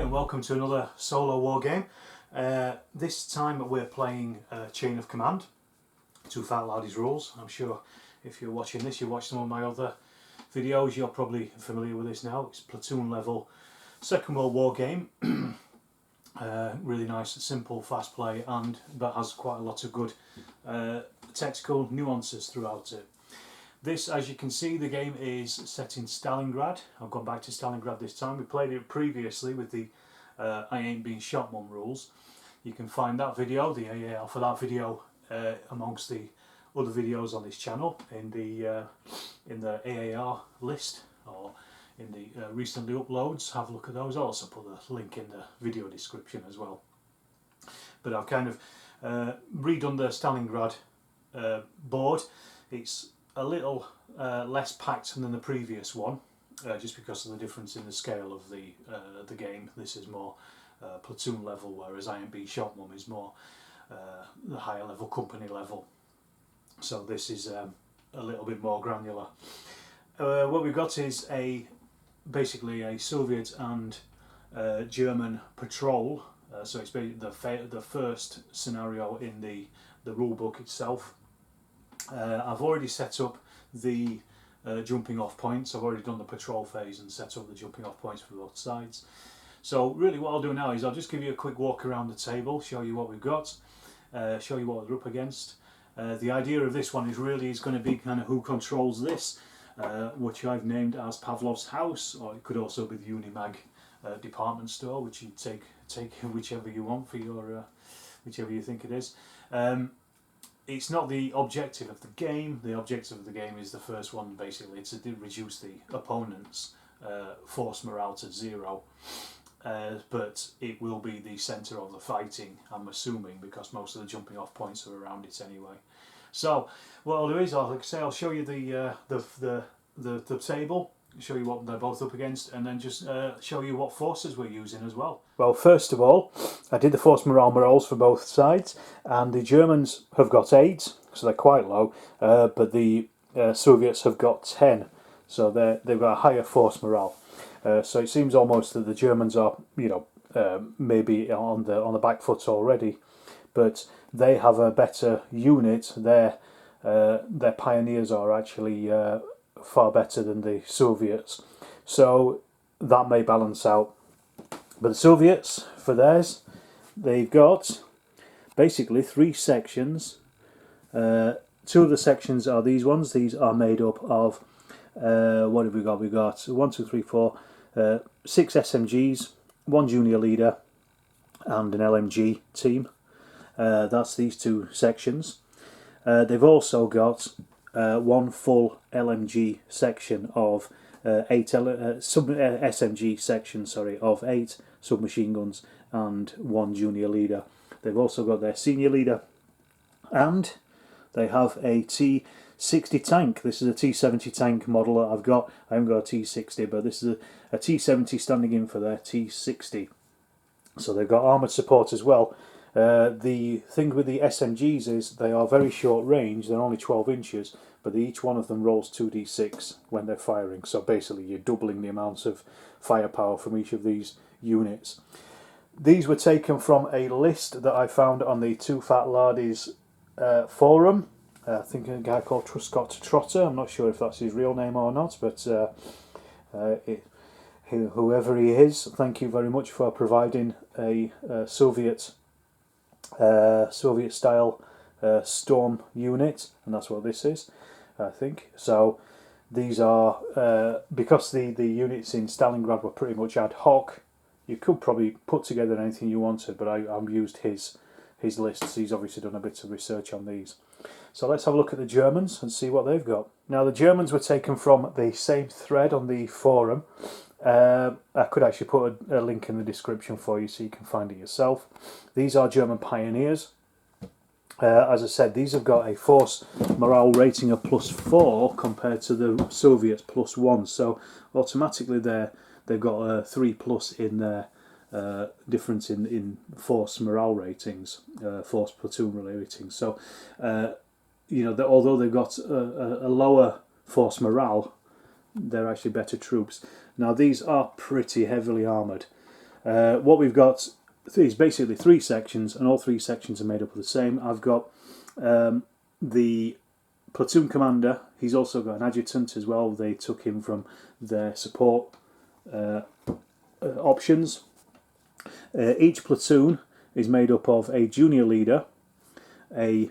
and welcome to another solo war game. This time we're playing Chain of Command, Too Fat Lardies rules. I'm sure if you're watching this, you watched some of my other videos, you're probably familiar with this now. It's platoon level Second World War game. Really nice, simple, fast play, but has quite a lot of good tactical nuances throughout it. This, as you can see, the game is set in Stalingrad. I've gone back to Stalingrad this time. We played it previously with the I Ain't Being Shot Mum rules. You can find that video, the AAR for that video, amongst the other videos on this channel in the AAR list or in the recently uploads. Have a look at those. I'll also put the link in the video description as well. But I've kind of redone the Stalingrad board. It's a little less packed than the previous one, just because of the difference in the scale of the game. This is more platoon level, whereas I Ain't Being Shot Mum is more the higher level, company level. So this is a little bit more granular. What we've got is basically a Soviet and German patrol. So it's basically the first scenario in the rule book itself. I've already set up the jumping off points. I've already done the patrol phase and set up the jumping off points for both sides. So really what I'll do now is I'll just give you a quick walk around the table, show you what we've got, show you what we're up against. The idea of this one is going to be kind of who controls this, which I've named as Pavlov's house, or it could also be the Unimag department store, which you take whichever you want for your whichever you think it is. It's not the objective of the game. The objective of the game is the first one, basically, to reduce the opponent's force morale to 0. But it will be the centre of the fighting, I'm assuming, because most of the jumping off points are around it anyway. So what I'll do is I'll show you the table, show you what they're both up against, and then just show you what forces we're using as well. Well, first of all, I did the force morales for both sides, and the Germans have got 8, so they're quite low, but the Soviets have got 10, so they've got a higher force morale. So it seems almost that the Germans are, maybe on the back foot already, but they have a better unit. Their pioneers are actually far better than the Soviets, so that may balance out. But the Soviets, for theirs, they've got basically 3 sections. 2 of the sections are these ones. These are made up of what have we got? We've got 1, 2, 3, 4, 6 SMGs, 1 junior leader, and an LMG team. That's these 2 sections. They've also got 1 full LMG section of 8 SMG section, of 8 submachine guns and 1 junior leader. They've also got their senior leader, and they have a T60 tank. This is a T70 tank model that I've got. I haven't got a T60, but this is a T70 standing in for their T60. So they've got armoured support as well. The thing with the SMGs is they are very short range. They're only 12 inches, but each one of them rolls 2d6 when they're firing. So basically you're doubling the amount of firepower from each of these units. These were taken from a list that I found on the Too Fat Lardies forum. I think a guy called Scott Trotter. I'm not sure if that's his real name or not, but whoever he is, thank you very much for providing a Soviet style storm unit, and that's what this is, I think. So these are because the units in Stalingrad were pretty much ad hoc. You could probably put together anything you wanted, but I've used his lists. He's obviously done a bit of research on these. So let's have a look at the Germans and see what they've got. Now the Germans were taken from the same thread on the forum. I could actually put a link in the description for you so you can find it yourself. These are German pioneers. As I said, these have got a force morale rating of +4 compared to the Soviets +1. So automatically they've got a 3+ in their difference in force morale ratings, force platoon ratings. So although they've got a lower force morale, they're actually better troops. Now these are pretty heavily armoured. What we've got is basically 3 sections, and all 3 sections are made up of the same. I've got the platoon commander. He's also got an adjutant as well. They took him from their support options. Each platoon is made up of a junior leader, a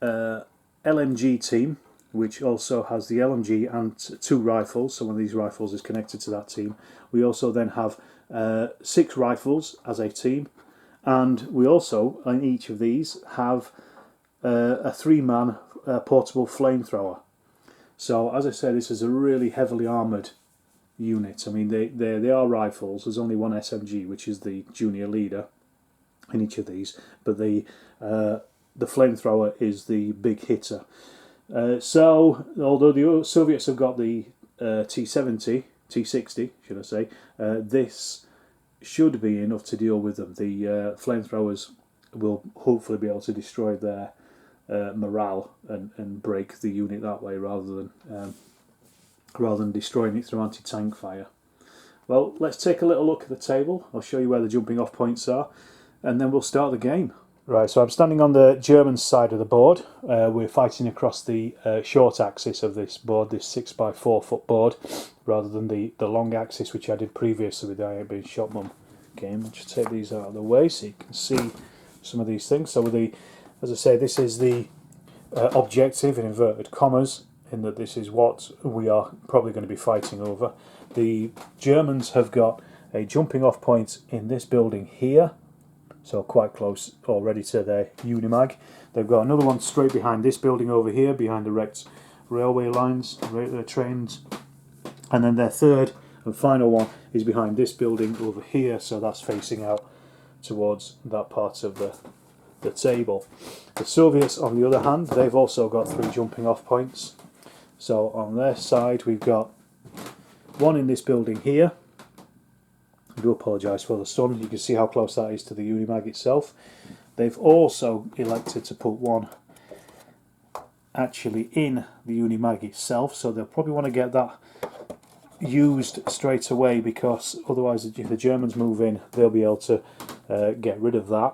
LMG team, which also has the LMG and 2 rifles, so one of these rifles is connected to that team. We also then have 6 rifles as a team, and we also, in each of these, have a 3-man portable flamethrower. So, as I said, this is a really heavily armoured unit. I mean, they are rifles. There's only one SMG, which is the junior leader in each of these, but the flamethrower is the big hitter. So, although the Soviets have got the T-60, should I say, this should be enough to deal with them. The flamethrowers will hopefully be able to destroy their morale and break the unit that way, rather than destroying it through anti-tank fire. Well, let's take a little look at the table. I'll show you where the jumping off points are, and then we'll start the game. Right, so I'm standing on the German side of the board. We're fighting across the short axis of this board, this 6x4 foot board, rather than the long axis which I did previously with the I Ain't Been Shot Mum game. I'll just take these out of the way so you can see some of these things. So as I say, this is the objective in inverted commas, in that this is what we are probably going to be fighting over. The Germans have got a jumping off point in this building here, so quite close already to their Unimag. They've got another one straight behind this building over here, behind the wrecked railway lines, the trains. And then their third and final one is behind this building over here, so that's facing out towards that part of the table. The Soviets, on the other hand, they've also got 3 jumping off points. So on their side, we've got one in this building here. I do apologise for the sun. You can see how close that is to the Unimag itself. They've also elected to put one actually in the Unimag itself, so they'll probably want to get that used straight away, because otherwise if the Germans move in, they'll be able to get rid of that.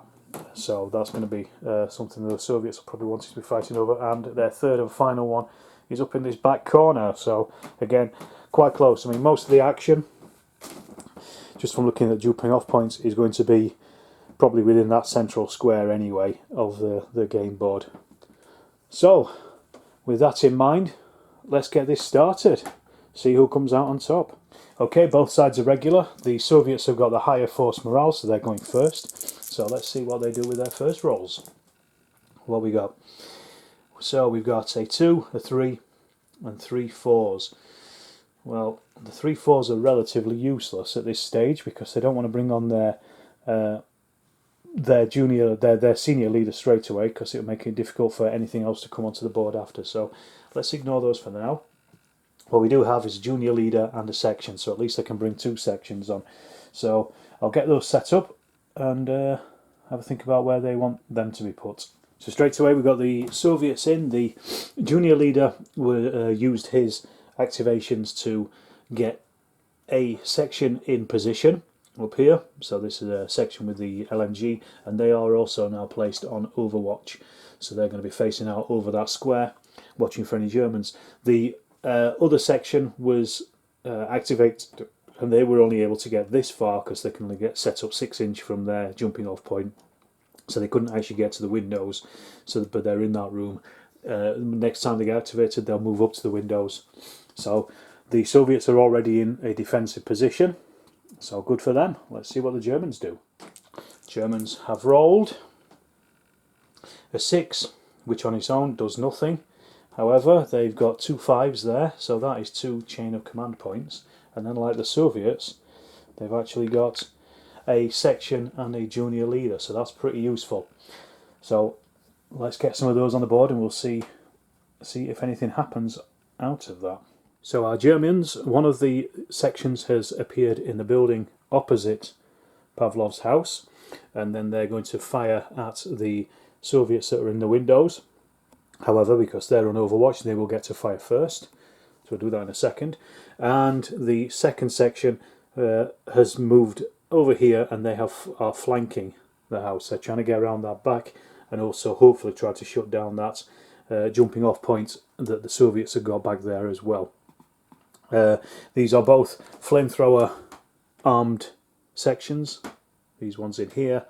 So that's going to be something that the Soviets will probably want to be fighting over. And their third and final one is up in this back corner, so again quite close. I mean, most of the action, just from looking at jumping off points, is going to be probably within that central square anyway of the game board. So with that in mind, let's get this started, see who comes out on top. Okay, both sides are regular. The Soviets have got the higher force morale, so they're going first. So let's see what they do with their first rolls. What we got? So we've got a 2, a 3 and 3 4s. Well, the 3 4s are relatively useless at this stage, because they don't want to bring on their senior leader straight away, because it'll make it difficult for anything else to come onto the board after. So let's ignore those for now. What we do have is a junior leader and a section, so at least I can bring 2 sections on. So I'll get those set up and have a think about where they want them to be put. So straight away we've got the Soviets in. The junior leader used his activations to get a section in position up here. So this is a section with the LMG, and they are also now placed on overwatch. So they're going to be facing out over that square, watching for any Germans. The other section was activated, and they were only able to get this far because they can only get set up 6 inch from their jumping off point, so they couldn't actually get to the windows. But they're in that room. Next time they get activated, they'll move up to the windows. So the Soviets are already in a defensive position, so good for them. Let's see what the Germans do. Germans have rolled a 6, which on its own does nothing. However, they've got 2 5s there, so that is 2 chain of command points. And then, like the Soviets, they've actually got a section and a junior leader, so that's pretty useful. So let's get some of those on the board, and we'll see if anything happens out of that. So our Germans, one of the sections has appeared in the building opposite Pavlov's house, and then they're going to fire at the Soviets that are in the windows. However, because they're on overwatch, they will get to fire first. So we'll do that in a second. And the second section has moved over here, and they are flanking the house. They're trying to get around that back and also hopefully try to shut down that jumping off point that the Soviets have got back there as well. These are both flamethrower armed sections. These ones in here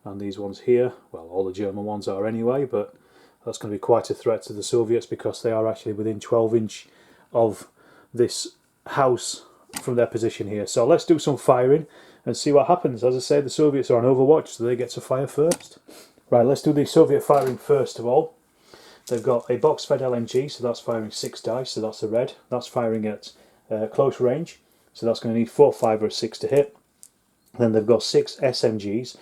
and these ones here. Well, all the German ones are anyway, but that's going to be quite a threat to the Soviets because they are actually within 12" of this house from their position here. So let's do some firing and see what happens. As I say, the Soviets are on Overwatch, so they get to fire first. Right, let's do the Soviet firing first of all. They've got a box-fed LMG, so that's firing 6 dice, so that's a red. That's firing at close range, so that's going to need 4, 5 or 6 to hit. Then they've got 6 SMGs.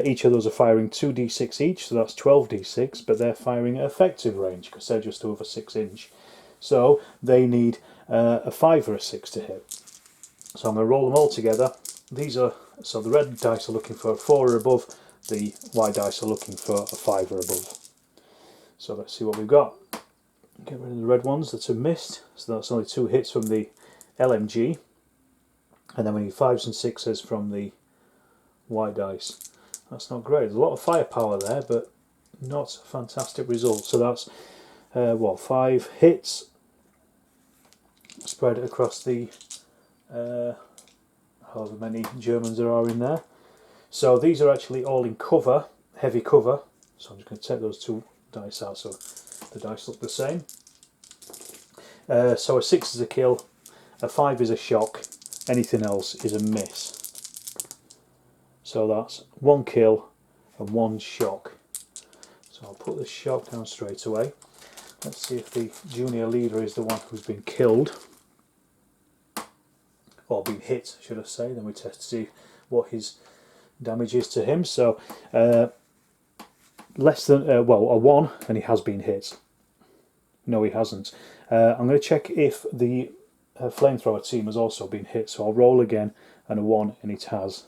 Each of those are firing 2d6 each, so that's 12d6, but they're firing at effective range because they're just over 6 inch. So they need a 5 or a 6 to hit. So I'm going to roll them all together. These are, so the red dice are looking for a 4 or above, the white dice are looking for a 5 or above. So let's see what we've got. Get rid of the red ones, that's a missed, so that's only 2 hits from the LMG. And then we need 5s and 6s from the white dice. That's not great. There's a lot of firepower there, but not a fantastic result. So that's, 5 hits spread across the however many Germans there are in there. So these are actually all in cover, heavy cover. So I'm just going to take those 2 dice out so the dice look the same. So a 6 is a kill, a 5 is a shock, anything else is a miss. So that's 1 kill and 1 shock. So I'll put the shock down straight away. Let's see if the junior leader is the one who's been killed. Or been hit, should I say. Then we test to see what his damage is to him. So less than, a 1, and he has been hit. No, he hasn't. I'm going to check if the flamethrower team has also been hit. So I'll roll again, and a 1, and it has.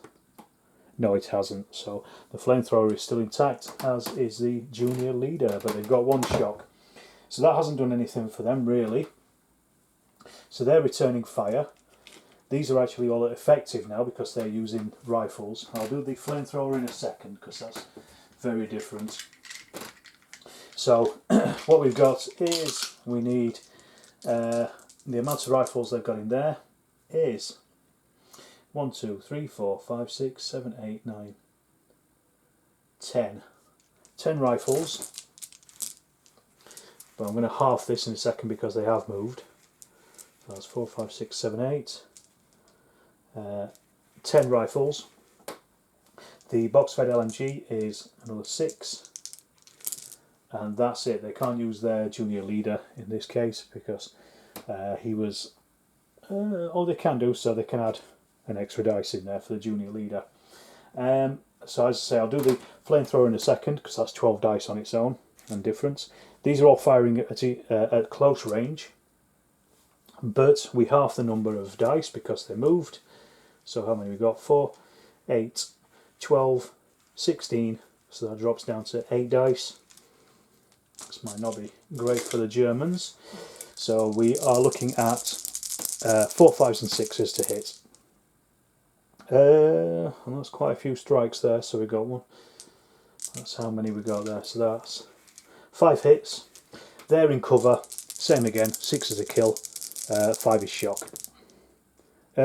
No, it hasn't. So the flamethrower is still intact, as is the junior leader, but they've got 1 shock. So that hasn't done anything for them, really. So they're returning fire. These are actually all effective now because they're using rifles. I'll do the flamethrower in a second because that's very different. So what we've got is we need the amount of rifles they've got in there is 1, 2, 3, 4, 5, 6, 7, 8, 9, 10. 10 rifles. But I'm going to half this in a second because they have moved. So that's 4, 5, 6, 7, 8. 10 rifles. The box-fed LMG is another 6. And that's it. They can't use their junior leader in this case because he was... all they can do, so they can add an extra dice in there for the junior leader. So as I say, I'll do the flamethrower in a second because that's 12 dice on its own and difference. These are all firing at close range, but we half the number of dice because they moved. So how many we got? 4, 8, 12, 16. So that drops down to 8 dice. This might not be great for the Germans. So we are looking at 4, 5s and 6s to hit. And that's quite a few strikes there, so we got 1. That's how many we got there. So that's 5 hits. They're in cover. Same again. 6 is a kill. 5 is shock.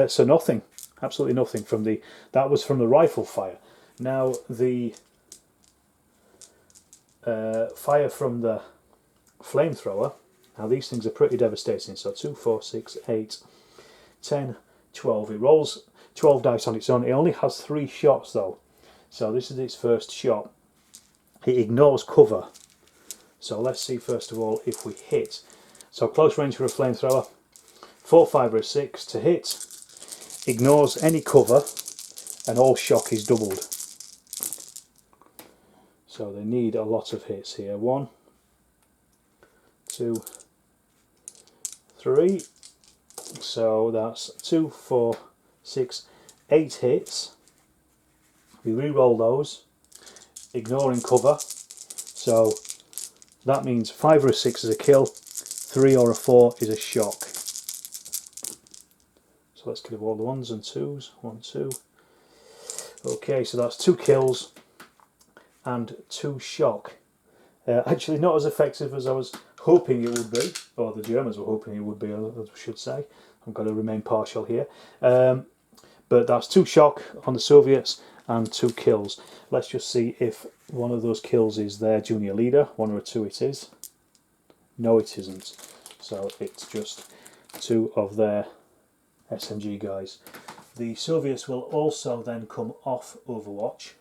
So nothing. Absolutely nothing from the... That was from the rifle fire. Now the fire from the flamethrower. Now these things are pretty devastating. So 2, 4, 6, 8, 10, 12. It rolls 12 dice on its own. It only has 3 shots though. So this is its first shot. It ignores cover. So let's see first of all if we hit. So close range for a flamethrower. 4, 5 or 6 to hit. Ignores any cover and all shock is doubled. So they need a lot of hits here. 1, 2, 3. So that's 2, 4, 6, 8 hits. We re-roll those, ignoring cover. So that means 5 or a 6 is a kill, 3 or a 4 is a shock. So let's give all the 1s and 2s. 1, 2. Okay, so that's 2 kills and 2 shock. Actually not as effective as I was hoping it would be, or the Germans were hoping it would be, I should say. I've got to remain partial here. But that's 2 shock on the Soviets and 2 kills. Let's just see if one of those kills is their junior leader. 1 or 2 it is. No, it isn't. So it's just 2 of their SMG guys. The Soviets will also then come off Overwatch.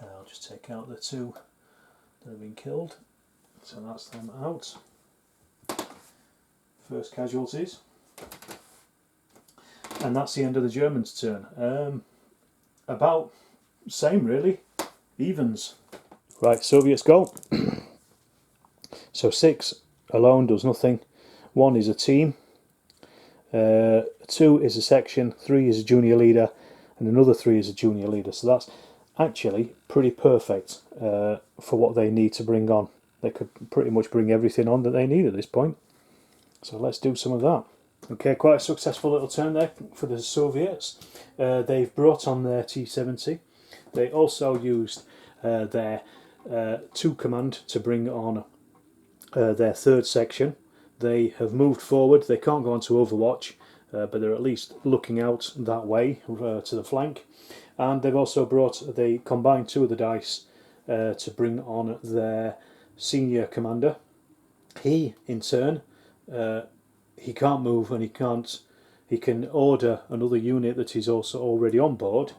I'll just take out the 2 that have been killed. So that's them out. First casualties. And that's the end of the Germans' turn. About same really. Evens. Right, Soviets go. So 6 alone does nothing. 1 is a team. 2 is a section. 3 is a junior leader. And another 3 is a junior leader. So that's actually pretty perfect for what they need to bring on. They could pretty much bring everything on that they need at this point. So let's do some of that. Okay, quite a successful little turn there for the Soviets. They've brought on their T-70. They also used their 2 command to bring on their 3rd section. They have moved forward. They can't go on to Overwatch, but they're at least looking out that way to the flank. And they've also they combined 2 of the dice to bring on their senior commander. He, in turn, he can't move, and he can order another unit that is also already on board,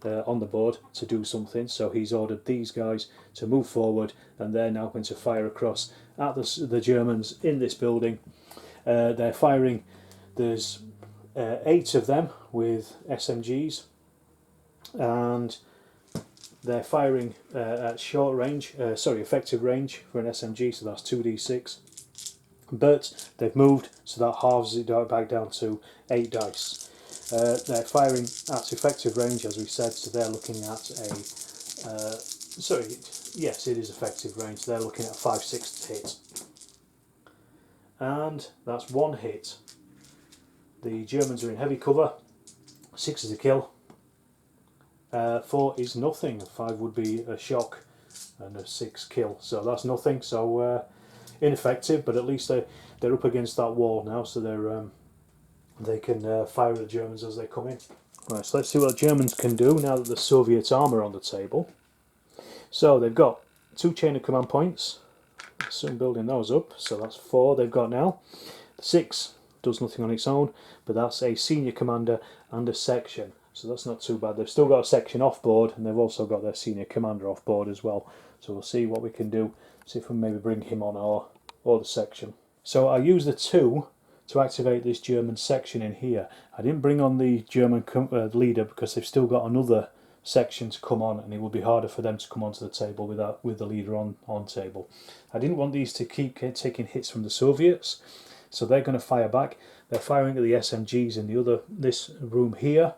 on the board, to do something. So he's ordered these guys to move forward, and they're now going to fire across at the Germans in this building. They're firing. There's 8 of them with SMGs, and they're firing at short range, effective range for an SMG, so that's 2d6. But they've moved, so that halves it back down to 8 dice. They're firing at effective range, as we said, so they're looking at a... yes, it is effective range. They're looking at a 5/6 hit. And that's 1 hit. The Germans are in heavy cover. 6 is a kill. 4 is nothing. 5 would be a shock, and a 6 kill. So that's nothing. So ineffective, but at least they're up against that wall now, so they can fire at the Germans as they come in. Right, so let's see what the Germans can do now that the Soviet armour on the table. So they've got 2 chain of command points. Soon building those up. So that's 4 they've got now. 6 does nothing on its own, but that's a senior commander and a section. So that's not too bad. They've still got a section off board, and they've also got their senior commander off board as well. So we'll see what we can do. See if we maybe bring him on or the section. So I use the 2 to activate this German section in here. I didn't bring on the German leader because they've still got another section to come on, and it would be harder for them to come onto the table with the leader on table. I didn't want these to keep taking hits from the Soviets, so they're going to fire back. They're firing at the SMGs in this room here.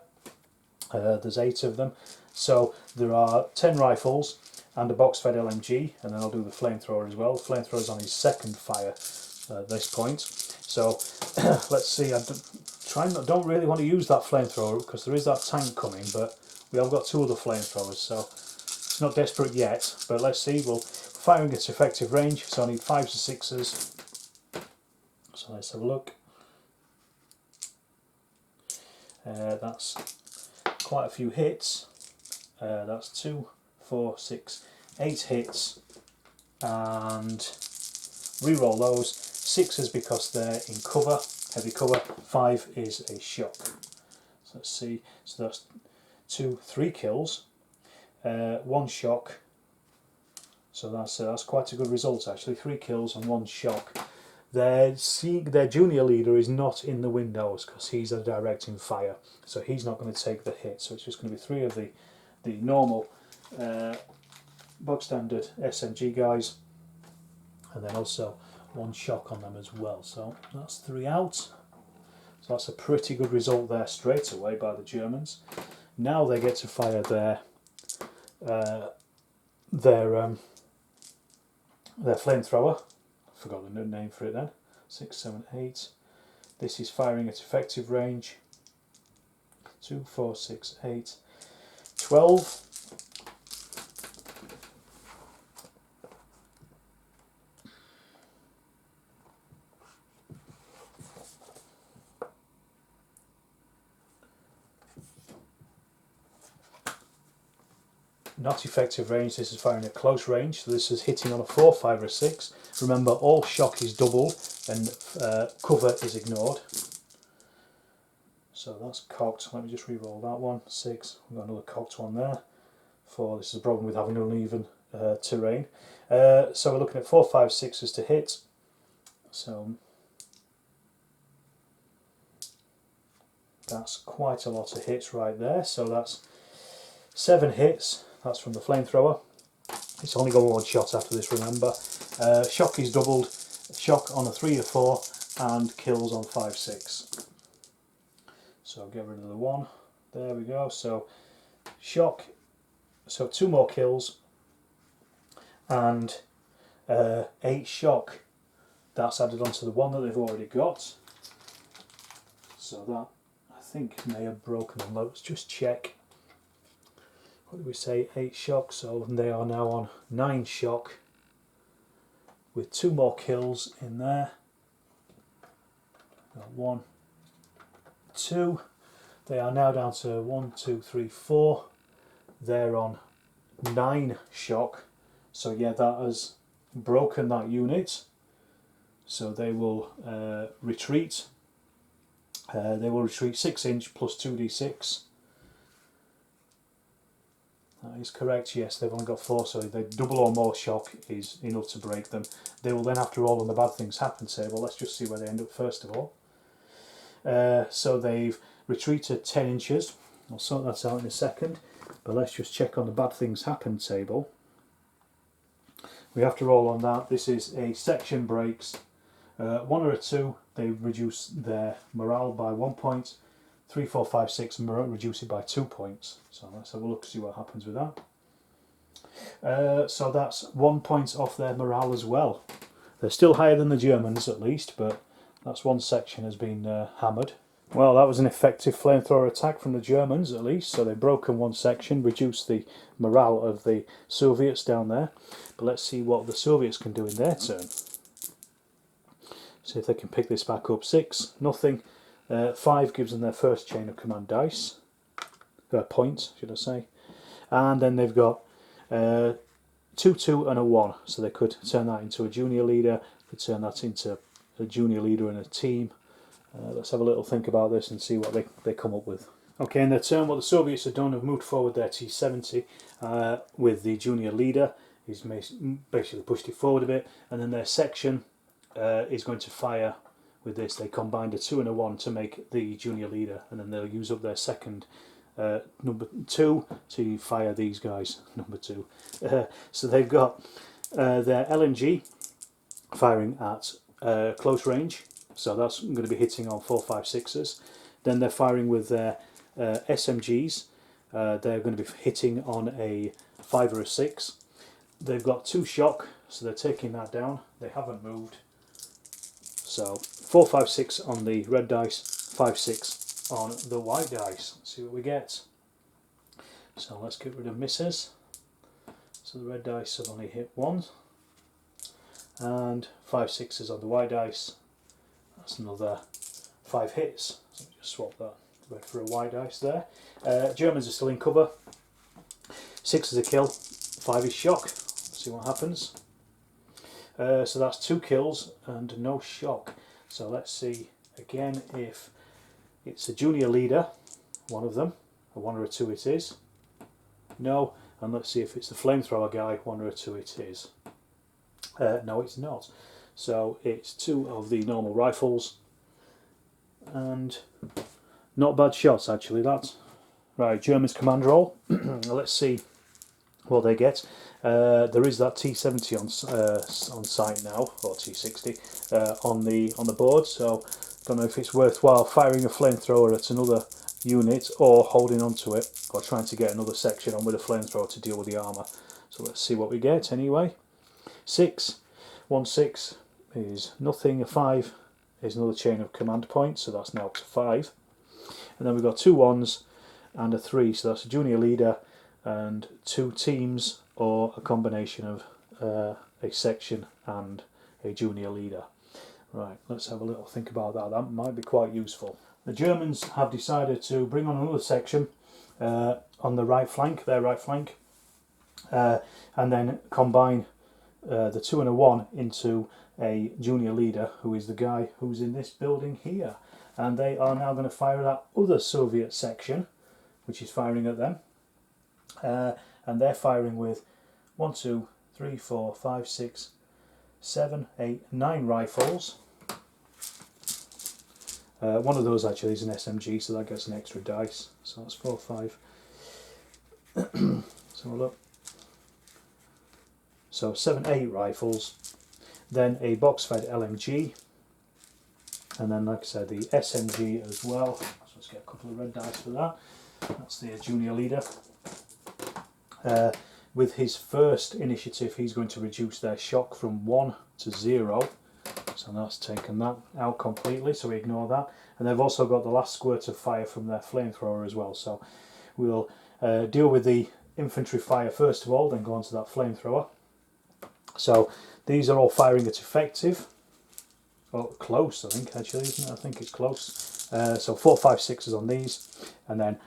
There's 8 of them. So there are 10 rifles and a box-fed LMG, and then I'll do the flamethrower as well. The flamethrower's on his 2nd fire at this point. So let's see. I don't really want to use that flamethrower because there is that tank coming, but we have got 2 other flamethrowers, so it's not desperate yet. But let's see. We're firing at effective range, so I need 5s or 6s. So let's have a look. That's quite a few hits. That's 2, 4, 6, 8 hits, and re-roll those. 6 is because they're in cover, heavy cover. 5 is a shock. So let's see. So that's 3 kills, 1 shock. So that's quite a good result actually. 3 kills and 1 shock. Their junior leader is not in the windows because he's directing fire, so he's not going to take the hit. So it's just going to be 3 of the normal bog standard SMG guys, and then also 1 shock on them as well. So that's 3 out. So that's a pretty good result there straight away by the Germans. Now they get to fire their flamethrower. I forgot the name for it then. 6, 7, 8. This is firing at effective range. 2, 4, 6, 8. 12. Not effective range, this is firing at close range, so this is hitting on a 4, 5 or 6. Remember, all shock is doubled and cover is ignored. So that's cocked. Let me just re-roll that one. 6, we've got another cocked one there. 4, this is the problem with having uneven terrain. So we're looking at 4, 5, 6s to hit. So that's quite a lot of hits right there. So that's 7 hits. That's from the flamethrower. It's only got one shot after this, remember. Shock is doubled. Shock on a 3 or 4 and kills on 5, 6. So I'll get rid of the 1. There we go. So shock. So 2 more kills and 8 shock. That's added onto the 1 that they've already got. So that, I think, may have broken them. Let's just check. What do we say? 8 shock. So they are now on 9 shock with 2 more kills in there. Got 1, 2. They are now down to 1, 2, 3, 4. They're on 9 shock. So yeah, that has broken that unit. So they will retreat. They will retreat 6 inch plus 2d6. That is correct, yes, they've only got 4, so they double or more shock is enough to break them. They will then have to roll on the bad things happen table. Let's just see where they end up first of all. So they've retreated 10 inches. I'll sort that out in a second, but let's just check on the bad things happen table. We have to roll on that. This is a section breaks. 1 or a 2, they reduce their morale by 1 point. 3, 4, 5, 6, reduce it by 2 points. So let's have a look to see what happens with that. So that's 1 point off their morale as well. They're still higher than the Germans at least, but that's one section has been hammered. Well, that was an effective flamethrower attack from the Germans at least. So they've broken one section, reduced the morale of the Soviets down there. But let's see what the Soviets can do in their turn. See if they can pick this back up. 6, nothing. 5 gives them their first chain of command dice, points should I say, and then they've got 2, 2 and a 1, so they could turn that into a junior leader, could turn that into a junior leader in a team. Let's have a little think about this and see what they come up with. Okay, in their turn, what the Soviets have done, have moved forward their T-70 with the junior leader. He's basically pushed it forward a bit, and then their section is going to fire. With this, they combined a 2 and a 1 to make the junior leader, and then they'll use up their second number 2 to fire these guys, number 2. So they've got their LMG firing at close range, so that's going to be hitting on 4, 5, 6s. Then they're firing with their SMGs. They're going to be hitting on a 5 or a 6. They've got 2 shock, so they're taking that down. They haven't moved. So 4, 5, 6 on the red dice, 5, 6 on the white dice. Let's see what we get. So let's get rid of misses. So the red dice have only hit 1. And 5, 6s on the white dice. That's another 5 hits. So just swap that red for a white dice there. Germans are still in cover. 6 is a kill, 5 is shock. Let's see what happens. So that's 2 kills and no shock. So let's see again if it's a junior leader, one of them, a 1 or a 2 it is. No, and let's see if it's the flamethrower guy, 1 or a 2 it is. No, it's not. So it's 2 of the normal rifles, and not bad shots actually. That right. Germans command roll. Let's see what they get. There is that T-70 on site now, or T-60 on the board. So don't know if it's worthwhile firing a flamethrower at another unit, or holding on to it, or trying to get another section on with a flamethrower to deal with the armour. So let's see what we get anyway. 6, 1, 6 is nothing. A 5 is another chain of command points, so that's now up to 5. And then we've got 2 1s and a 3, so that's a junior leader. and 2 teams, or a combination of a section and a junior leader. Right, let's have a little think about that. That might be quite useful. The Germans have decided to bring on another section on the right flank, their right flank, and then combine the 2 and a 1 into a junior leader, who is the guy who's in this building here. And they are now going to fire at that other Soviet section, which is firing at them. And they're firing with 1, 2, 3, 4, 5, 6, 7, 8, 9 rifles. One of those actually is an SMG, so that gets an extra dice. So that's 4, 5. So look. So 7, 8 rifles. Then a box-fed LMG. And then, like I said, the SMG as well. So let's get a couple of red dice for that. That's the junior leader. With his first initiative, he's going to reduce their shock from 1 to 0. So that's taken that out completely, so we ignore that. And they've also got the last squirt of fire from their flamethrower as well. So we'll deal with the infantry fire first of all, then go on to that flamethrower. So these are all firing at effective. Oh, close, I think, actually, isn't it? I think it's close. So 4, 5, 6s on these, and then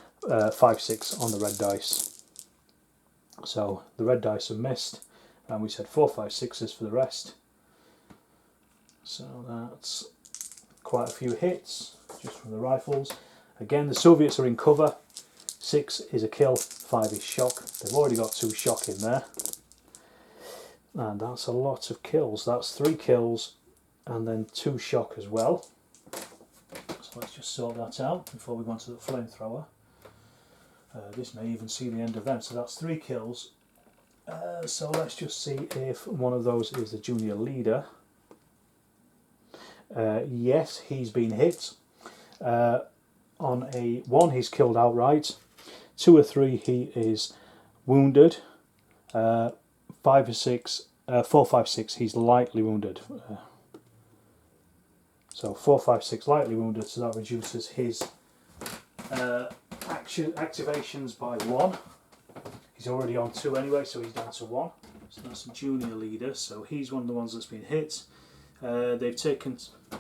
5, 6 on the red dice. So the red dice are missed, and we said 4, 5, 6s for the rest. So that's quite a few hits just from the rifles. Again, the Soviets are in cover. 6 is a kill, 5 is shock. They've already got 2 shock in there. And that's a lot of kills. That's 3 kills and then 2 shock as well. So let's just sort that out before we go on to the flamethrower. This may even see the end of them. So that's 3 kills. So let's just see if one of those is the junior leader. Yes, he's been hit. On a 1 he's killed outright. 2 or 3 he is wounded. 5 or 6, 4, 5, 6 he's lightly wounded. So 4, 5, 6 lightly wounded, so that reduces his activations by 1. He's already on 2 anyway, so he's down to 1. So that's a junior leader, so he's one of the ones that's been hit. They've taken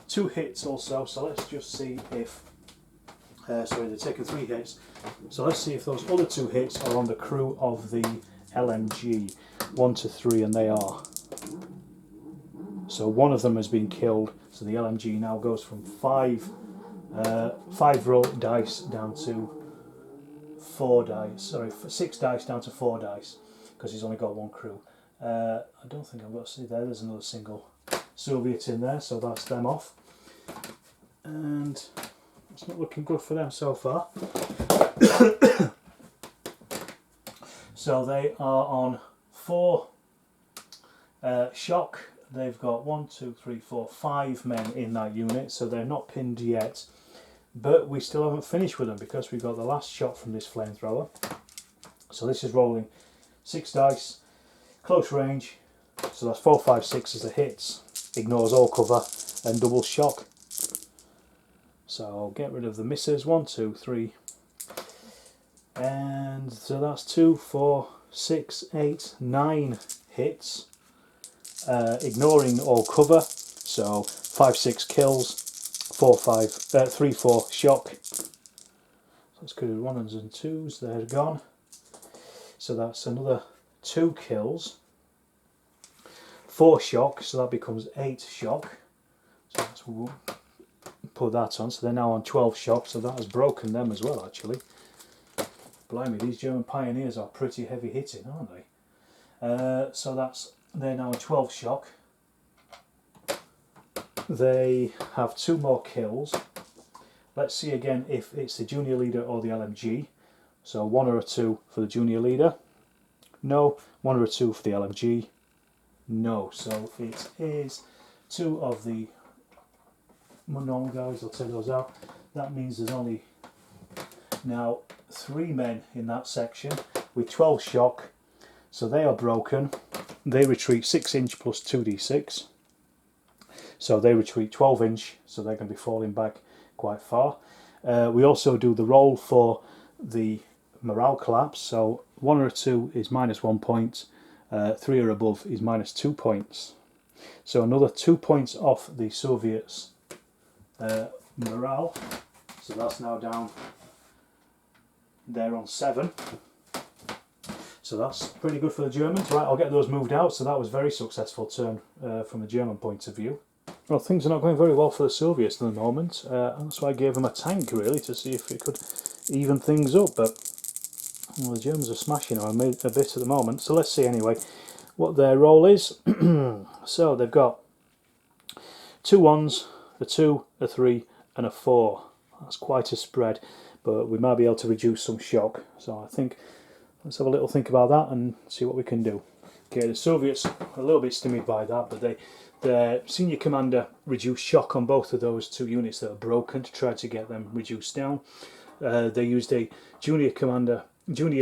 2 hits also, so let's just see if... sorry, they've taken 3 hits. So let's see if those other 2 hits are on the crew of the LMG. 1 to 3, and they are. So one of them has been killed, so the LMG now goes from 5 roll dice down to 4 dice. Sorry, 6 dice down to 4 dice, because he's only got 1 crew. I don't think I've got to see there. There's another single Soviet in there, so that's them off. And it's not looking good for them so far. So they are on 4 shock. They've got 1, 2, 3, 4, 5 men in that unit, so they're not pinned yet. But we still haven't finished with them because we've got the last shot from this flamethrower. So this is rolling 6 dice, close range. So that's 4, 5, 6 as the hits. Ignores all cover and double shock. So I'll get rid of the misses. 1, 2, 3. And so that's 2, 4, 6, 8, 9 hits. Ignoring all cover, so 5, 6 kills, 3, 4 shock. So let's go to 1s and 2s, they're gone. So that's another 2 kills, 4 shock, so that becomes 8 shock. So let's put that on, so they're now on 12 shock, so that has broken them as well actually. Blimey, these German pioneers are pretty heavy hitting, aren't they? So they're now on 12 shock. They have 2 more kills. Let's see again if it's the junior leader or the LMG. So 1 or a 2 for the junior leader. No. 1 or a 2 for the LMG. No. So it is 2 of the normal guys. I'll take those out. That means there's only now 3 men in that section with 12 shock. So they are broken. They retreat 6 inch plus 2d6. So they retreat 12 inch, so they're going to be falling back quite far. We also do the roll for the morale collapse. So 1 or 2 is -1 point, 3 or above is -2 points. So another 2 points off the Soviets' morale. So that's now down there on 7. So that's pretty good for the Germans. Right, I'll get those moved out. So that was a very successful turn from the German point of view. Well, things are not going very well for the Soviets at the moment. And that's why I gave them a tank, really, to see if it could even things up. But well, the Germans are smashing them a bit at the moment. So let's see anyway what their role is. So they've got 2 1s, a 2, a 3 and a 4. That's quite a spread, but we might be able to reduce some shock. So I think let's have a little think about that and see what we can do. Okay, the Soviets are a little bit stymied by that, but their senior commander reduced shock on both of those 2 units that are broken to try to get them reduced down. They used a junior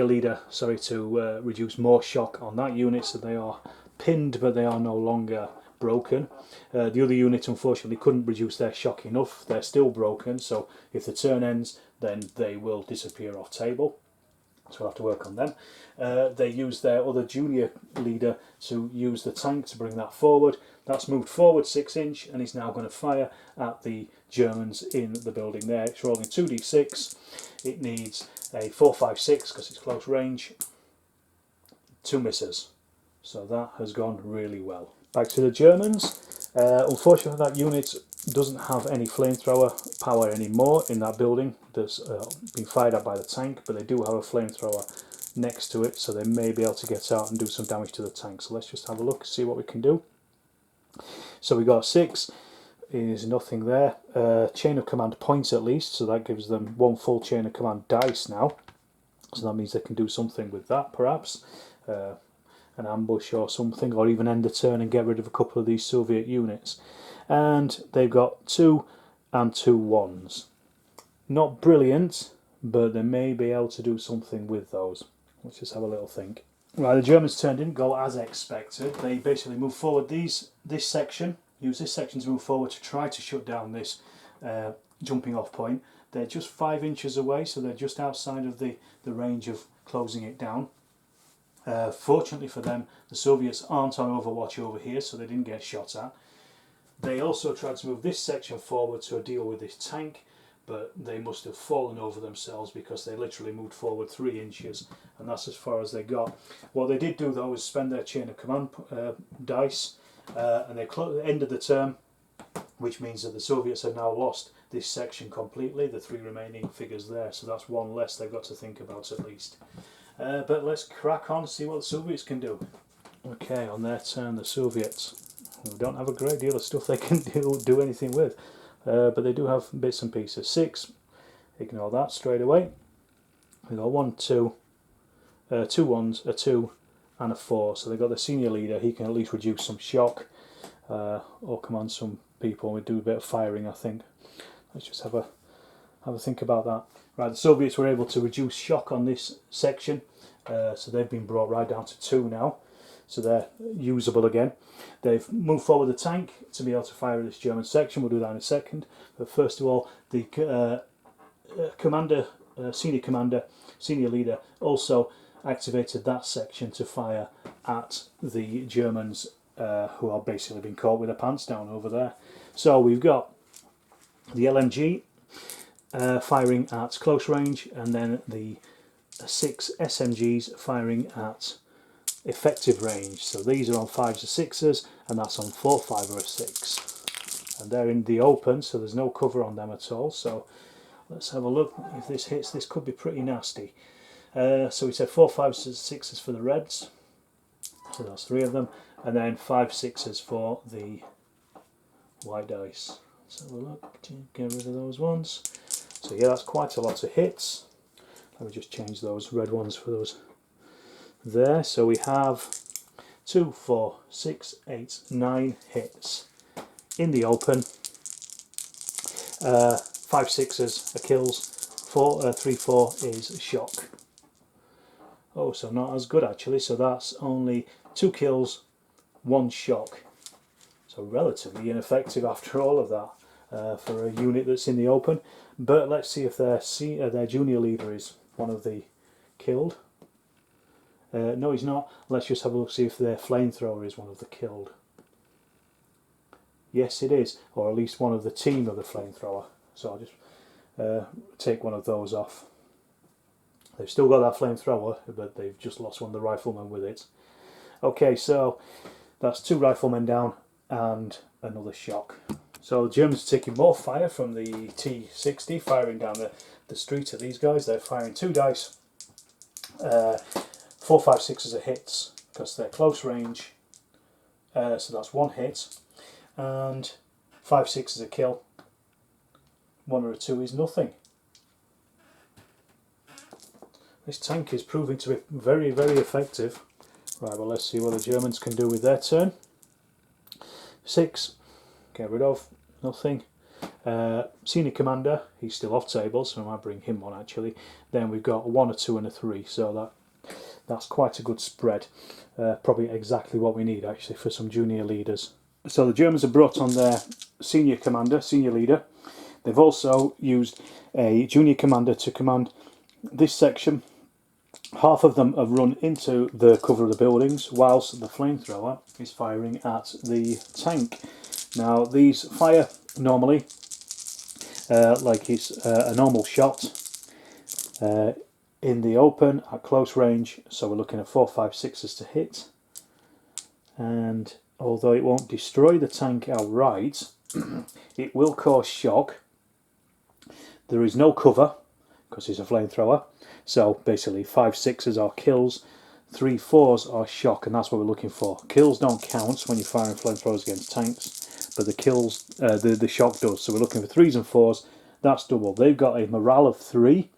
leader, to reduce more shock on that unit, so they are pinned, but they are no longer broken. The other unit unfortunately couldn't reduce their shock enough. They're still broken, so if the turn ends, then they will disappear off table. So we'll have to work on them. They used their other junior leader to use the tank to bring that forward. That's moved forward 6 inch and is now going to fire at the Germans in the building there. It's rolling 2d6. It needs a 4-5-6 because it's close range. 2 misses. So that has gone really well. Back to the Germans. Unfortunately, that unit doesn't have any flamethrower power anymore in that building that's been fired at by the tank, but they do have a flamethrower next to it, so they may be able to get out and do some damage to the tank. So let's just have a look, see what we can do. So we got 6, is nothing there. Chain of command points at least, so that gives them 1 full chain of command dice now. So that means they can do something with that, perhaps. An ambush or something, or even end the turn and get rid of a couple of these Soviet units. And they've got 2 and 2 1s. Not brilliant, but they may be able to do something with those. Let's just have a little think. Right, the Germans' turn didn't go as expected. They basically moved forward this section, use this section to move forward to try to shut down this jumping off point. They're just 5 inches away, so they're just outside of the range of closing it down. Fortunately for them, the Soviets aren't on overwatch over here, so they didn't get shot at. They also tried to move this section forward to deal with this tank, but they must have fallen over themselves because they literally moved forward 3 inches, and that's as far as they got. What they did do though was spend their chain of command dice, and they ended the turn, which means that the Soviets have now lost this section completely, the 3 remaining figures there, so that's 1 less they've got to think about at least. But let's crack on and see what the Soviets can do. Okay, on their turn, the Soviets don't have a great deal of stuff they can do anything with, but they do have bits and pieces. 6, ignore that straight away. We've got 1, 2, 2 1s, a 2 and a 4, so they've got the senior leader. He can at least reduce some shock or command some people. We do a bit of firing, I think. Let's just have a think about that. Right, the Soviets were able to reduce shock on this section, so they've been brought right down to 2 now, so they're usable again. They've moved forward the tank to be able to fire at this German section. We'll do that in a second, but first of all, the senior leader also activated that section to fire at the Germans who are basically being caught with their pants down over there. So we've got the LMG firing at close range, and then the 6 SMGs firing at effective range. So these are on 5s or 6s, and that's on 4, 5 or 6. And they're in the open, so there's no cover on them at all. So let's have a look. If this hits, this could be pretty nasty. So we said 4, 5s, 6s for the Reds. So that's 3 of them, and then 5, 6s for the white dice. Let's have a look. Get rid of those ones. So yeah, that's quite a lot of hits. Let me just change those red ones for those there. So we have 2, 4, 6, 8, 9 hits in the open. 5 6s are kills. 3, 4 is shock. Oh, so not as good actually. So that's only 2 kills, 1 shock. So relatively ineffective after all of that for a unit that's in the open. But let's see if their junior leader is one of the killed. No, he's not. Let's just have a look, see if their flamethrower is one of the killed. Yes, it is, or at least one of the team of the flamethrower. So I'll just take one of those off. They've still got that flamethrower, but they've just lost one of the riflemen with it. Okay, so that's 2 riflemen down and another shock. So the Germans are taking more fire from the T-60, firing down the street at these guys. They're firing 2 dice, 4, 5, 6s are hits because they're close range. So that's 1 hit, and 5, 6s a kill. 1 or a 2 is nothing. This tank is proving to be very, very effective. Right, well, let's see what the Germans can do with their turn. 6, get rid of, nothing. Senior commander, he's still off table, so I might bring him on actually. Then we've got a 1, a 2 and a 3, so that's quite a good spread. Probably exactly what we need actually for some junior leaders. So the Germans have brought on their senior commander, senior leader. They've also used a junior commander to command this section. Half of them have run into the cover of the buildings, whilst the flamethrower is firing at the tank. Now these fire normally like it's a normal shot in the open at close range, so we're looking at 4, 5, 6s to hit. And although it won't destroy the tank outright, it will cause shock. There is no cover because it's a flamethrower, so basically 5, 6s are kills, 3, 4s are shock, and that's what we're looking for. Kills don't count when you're firing flamethrowers against tanks, but the kills, the shock does. So we're looking for 3s and 4s. That's double. They've got a morale of 3.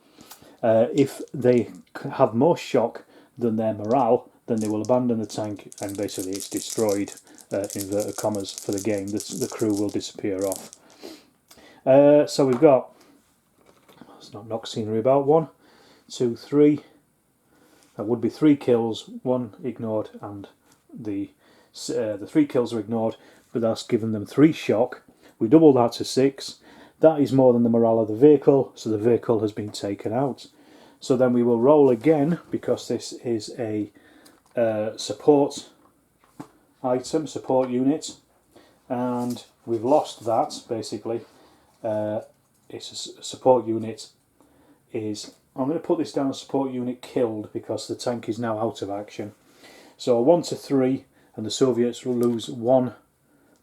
If they have more shock than their morale, then they will abandon the tank, and basically it's destroyed, inverted commas, for the game. The crew will disappear off. So we've got, let's not knock scenery about, 1, 2, 3. That would be 3 kills, 1 ignored, and the 3 kills are ignored, but that's given them 3 shock. We double that to 6. That is more than the morale of the vehicle, so the vehicle has been taken out. So then we will roll again, because this is a support item, support unit, and we've lost that, basically. It's a support unit is, I'm going to put this down as support unit killed, because the tank is now out of action. So a 1 to 3, and the Soviets will lose 1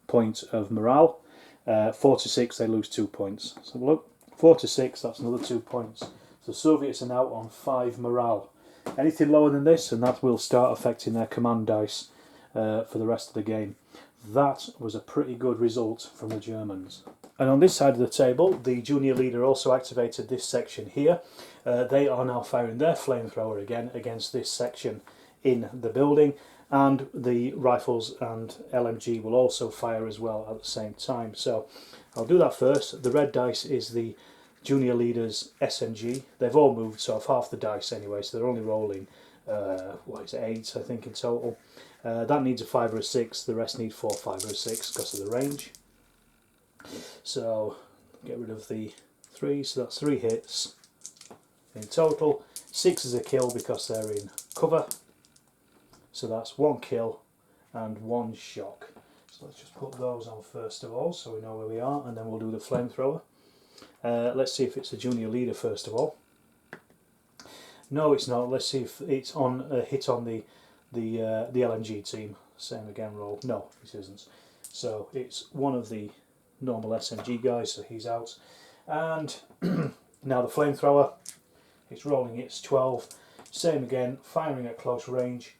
point of morale. 4 to 6, they lose 2 points. So look, 4 to 6, that's another 2 points. So the Soviets are now on 5 morale. Anything lower than this, and that will start affecting their command dice for the rest of the game. That was a pretty good result from the Germans. And on this side of the table, the junior leader also activated this section here. They are now firing their flamethrower again against this section in the building, and the rifles and LMG will also fire as well at the same time. So I'll do that first. The red dice is the junior leader's SMG. They've all moved, so I've half the dice anyway, so they're only rolling, 8 I think in total. That needs a 5 or a 6, the rest need 4, 5 or a 6 because of the range. So get rid of the 3, so that's 3 hits in total. 6 is a kill because they're in cover. So that's 1 kill and 1 shock. So let's just put those on first of all, so we know where we are, and then we'll do the flamethrower. Let's see if it's a junior leader first of all. No, it's not. Let's see if it's on a hit on the LMG team. Same again, roll. No, it isn't. So it's one of the normal SMG guys, so he's out. And now the flamethrower, it's rolling, it's 12. Same again, firing at close range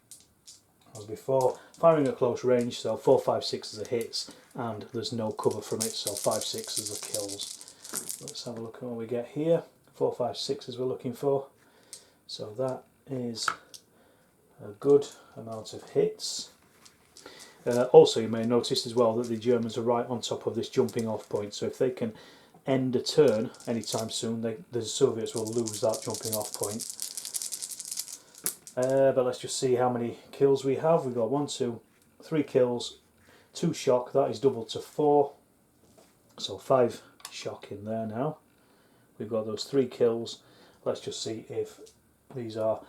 as before. Firing at close range, so 4, 5, 6s are hits, and there's no cover from it, so 5, 6s are kills. Let's have a look at what we get here. 4, 5, 6s we're looking for. So that is a good amount of hits. Also, you may notice as well that the Germans are right on top of this jumping off point, so if they can end a turn anytime soon, the Soviets will lose that jumping off point. But let's just see how many kills we have. We've got 1, 2, 3 kills, 2 shock, that is doubled to 4, so 5 shock in there now. We've got those 3 kills. Let's just see if These are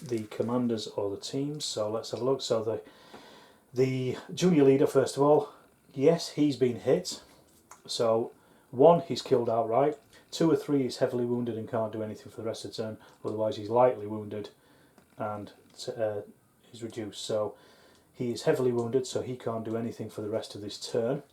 the commanders or the teams, so let's have a look. So the junior leader, first of all, yes, he's been hit. So 1, he's killed outright. 2 or 3, he's heavily wounded and can't do anything for the rest of the turn. Otherwise, he's lightly wounded and is reduced. So he is heavily wounded, so he can't do anything for the rest of this turn.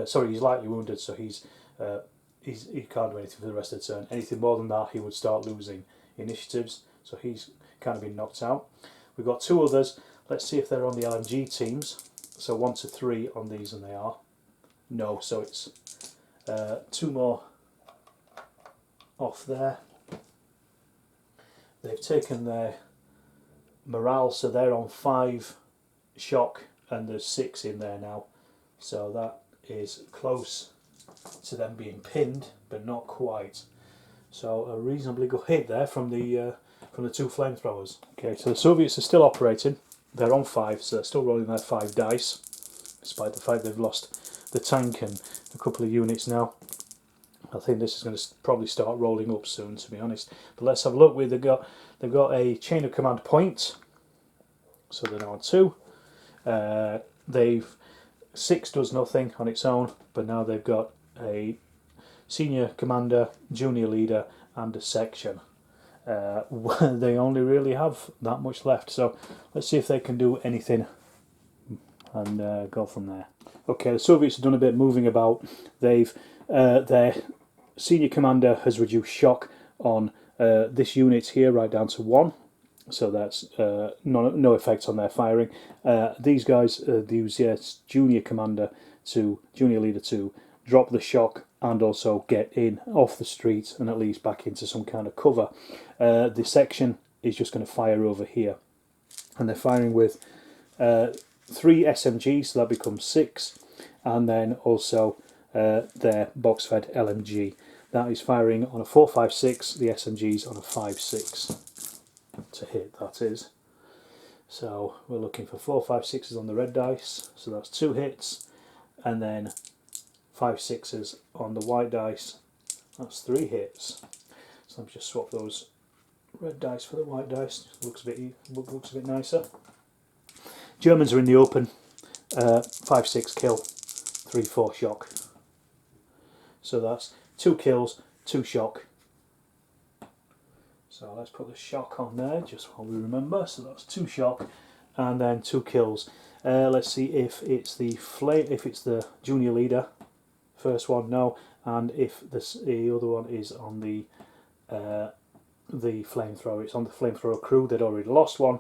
Sorry, he's lightly wounded, so he can't do anything for the rest of the turn. Anything more than that, he would start losing initiatives. So he's kind of been knocked out. We've got 2 others. Let's see if they're on the LMG teams. So 1 to 3 on these, and they are. No, so it's 2 more off there. They've taken their morale, so they're on 5 shock, and there's 6 in there now. So that is close to them being pinned, but not quite. So a reasonably good hit there from the 2 flamethrowers. Okay, so the Soviets are still operating. They're on 5, so they're still rolling their 5 dice, despite the fact they've lost the tank and a couple of units now. I think this is going to probably start rolling up soon, to be honest. But let's have a look. They've got a chain of command point, so they're now on 2. 6 does nothing on its own, but now they've got a senior commander, junior leader, and a section. They only really have that much left, so let's see if they can do anything and go from there. Okay, the Soviets have done a bit of moving about. Their senior commander has reduced shock on this unit here right down to 1, so that's no effect on their firing. These guys use junior commander to junior leader to drop the shock and also get in off the street and at least back into some kind of cover. The section is just going to fire over here, and they're firing with 3 SMGs, so that becomes 6, and then also their box-fed LMG. That is firing on a 4.56, the SMG's on a 5.6 to hit, that is. So we're looking for 4.56s on the red dice, so that's 2 hits, and then 5.6s on the white dice, that's 3 hits. So let me just swap those red dice for the white dice, looks a bit nicer. Germans are in the open, 5.6 kill, 3.4 shock. So that's 2 kills, 2 shock. So let's put the shock on there just while we remember. So that's 2 shock and then 2 kills. Let's see if it's the junior leader. First one, no, and if the other one is on the flamethrower. It's on the flamethrower crew. They'd already lost 1.